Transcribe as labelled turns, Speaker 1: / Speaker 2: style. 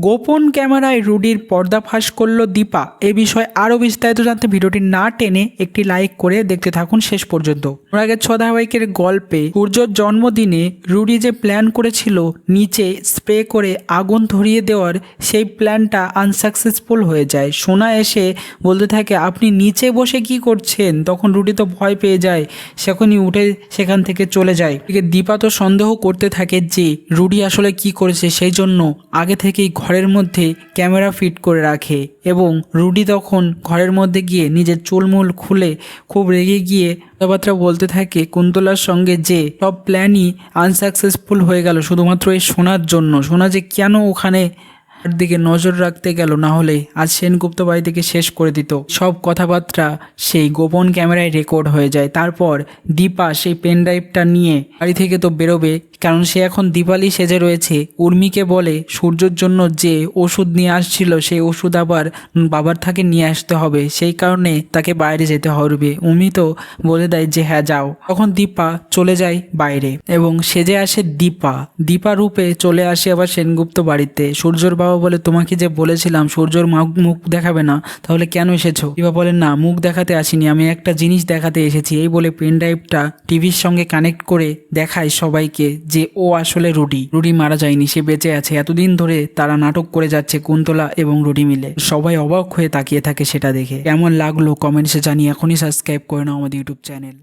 Speaker 1: গোপন ক্যামেরায় রুডির পর্দাফাঁস করল দীপা। এ বিষয়ে আরও বিস্তারিত জানতে ভিডিওটি না টেনে একটি লাইক করে দেখতে থাকুন শেষ পর্যন্ত। অনুরাগের ছোঁয়া ধারাবাহিকের গল্পে সূর্যর জন্মদিনে রুডি যে প্ল্যান করেছিল নিচে স্প্রে করে আগুন ধরিয়ে দেওয়ার, সেই প্ল্যানটা আনসাকসেসফুল হয়ে যায়। সোনা এসে বলতে থাকে আপনি নিচে বসে কি করছেন। তখন রুডি তো ভয় পেয়ে যায়, সেখানে উঠে সেখান থেকে চলে যায়। দীপা তো সন্দেহ করতে থাকে যে রুডি আসলে কি করেছে, সেই জন্য আগে থেকেই ঘরের মধ্যে ক্যামেরা ফিট করে রাখে এবং রুডি তখন ঘরের মধ্যে গিয়ে নিজের চুলমুল খুলে খুব রেগে গিয়ে কথাবার্তা বলতে থাকে কুন্তলার সঙ্গে যে সব প্ল্যানই আনসাকসেসফুল হয়ে গেল শুধুমাত্র এই সোনার জন্য। সোনা যে কেন ওখানে দিকে নজর রাখতে গেল, না হলে আজ সেনগুপ্ত বাড়ি থেকে শেষ করে দিত। সব কথাবার্তা সেই গোপন ক্যামেরায় রেকর্ড হয়ে যায়। তারপর দীপা সেই পেন ড্রাইভটা নিয়ে বাড়ি থেকে তো বেরোবে, কারণ সে এখন দীপালি সেজে রয়েছে। উর্মিকে বলে সূর্যর জন্য যে ওষুধ নিয়ে আসছিল সেই ওষুধ আবার বাবার থেকে নিয়ে আসতে হবে, সেই কারণে তাকে বাইরে যেতে হবে। উর্মি তো বলে দেয় যে হ্যাঁ যাও। তখন দীপা চলে যায় বাইরে এবং সেজে আসে দীপা রূপে চলে আসে আবার সেনগুপ্ত বাড়িতে। সূর্যর বাবা বলে তোমাকে যে বলেছিলাম সূর্যর মুখ দেখাবে না, তাহলে কেন এসেছো? দীপা বলে না, মুখ দেখাতে আসিনি, আমি একটা জিনিস দেখাতে এসেছি। এই বলে পেন ড্রাইভটা টিভির সঙ্গে কানেক্ট করে দেখায় সবাইকে যে ও আসলে রুডি মারা যায়নি, সে বেঁচে আছে। এতদিন ধরে তারা নাটক করে যাচ্ছে কুন্তলা এবং রুডি মিলে। সবাই অবাক হয়ে তাকিয়ে থাকে সেটা দেখে। কেমন লাগলো কমেন্টসে জানিয়ে এখনই সাবস্ক্রাইব করে নাও আমাদের ইউটিউব চ্যানেল।